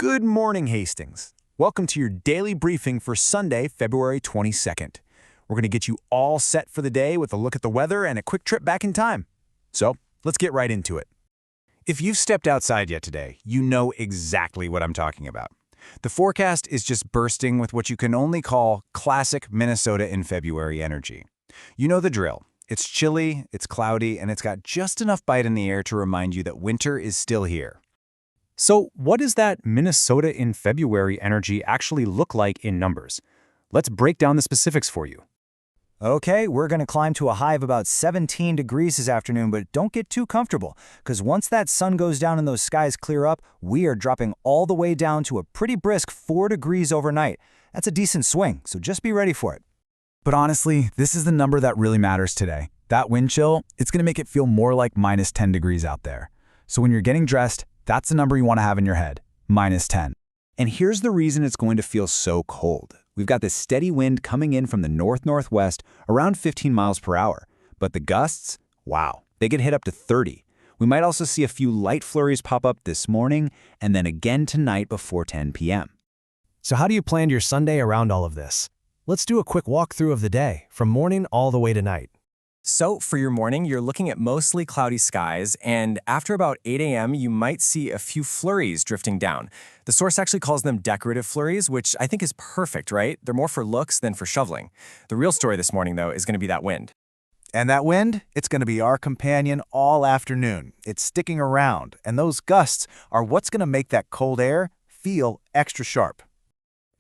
Good morning, Hastings. Welcome to your daily briefing for Sunday, February 22nd. We're going to get you all set for the day with a look at the weather and a quick trip back in time. So, let's get right into it. If you've stepped outside yet today, you know exactly what I'm talking about. The forecast is just bursting with what you can only call classic Minnesota in February energy. You know the drill. It's chilly, it's cloudy, and it's got just enough bite in the air to remind you that winter is still here. So, what does that Minnesota in February energy actually look like in numbers? Let's break down the specifics for you. Okay, we're going to climb to a high of about 17 degrees this afternoon, but don't get too comfortable, because once that sun goes down and those skies clear up, we are dropping all the way down to a pretty brisk 4 degrees overnight. That's a decent swing, so just be ready for it. But honestly, this is the number that really matters today. That wind chill, it's going to make it feel more like minus 10 degrees out there. So when you're getting dressed, that's the number you want to have in your head, minus 10. And here's the reason it's going to feel so cold. We've got this steady wind coming in from the north-northwest around 15 miles per hour. But the gusts, wow, they can hit up to 30. We might also see a few light flurries pop up this morning and then again tonight before 10 p.m. So how do you plan your Sunday around all of this? Let's do a quick walkthrough of the day, from morning all the way to night. So for your morning, you're looking at mostly cloudy skies, and after about 8 a.m., you might see a few flurries drifting down. The source actually calls them decorative flurries, which I think is perfect, right? They're more for looks than for shoveling. The real story this morning, though, is going to be that wind. And that wind, it's going to be our companion all afternoon. It's sticking around, and those gusts are what's going to make that cold air feel extra sharp.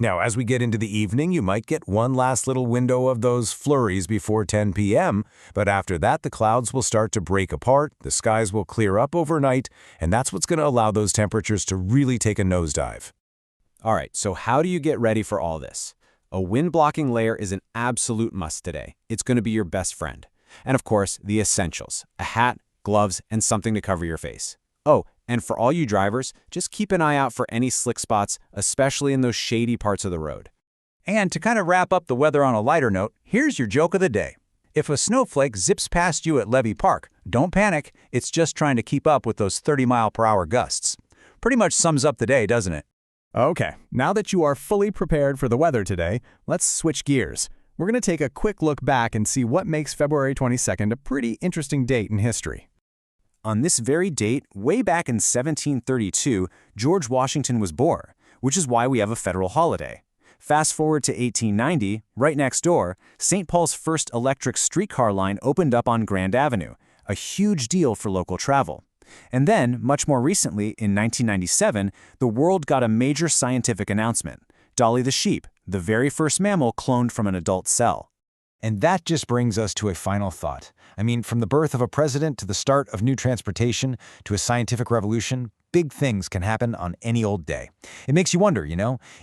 Now, as we get into the evening, you might get one last little window of those flurries before 10 p.m., but after that, the clouds will start to break apart, the skies will clear up overnight, and that's what's going to allow those temperatures to really take a nosedive. All right, so how do you get ready for all this? A wind-blocking layer is an absolute must today. It's going to be your best friend. And of course, the essentials, a hat, gloves, and something to cover your face. Oh, and for all you drivers, just keep an eye out for any slick spots, especially in those shady parts of the road. And to kind of wrap up the weather on a lighter note, here's your joke of the day. If a snowflake zips past you at Levy Park, don't panic. It's just trying to keep up with those 30-mile-per-hour gusts. Pretty much sums up the day, doesn't it? Okay, now that you are fully prepared for the weather today, let's switch gears. We're going to take a quick look back and see what makes February 22nd a pretty interesting date in history. On this very date, way back in 1732, George Washington was born, which is why we have a federal holiday. Fast forward to 1890, right next door, St. Paul's first electric streetcar line opened up on Grand Avenue, a huge deal for local travel. And then, much more recently, in 1997, the world got a major scientific announcement: Dolly the sheep, the very first mammal cloned from an adult cell. And that just brings us to a final thought. I mean, from the birth of a president to the start of new transportation to a scientific revolution, big things can happen on any old day. It makes you wonder,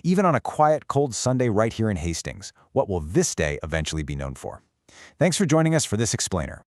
even on a quiet, cold Sunday right here in Hastings, what will this day eventually be known for? Thanks for joining us for this explainer.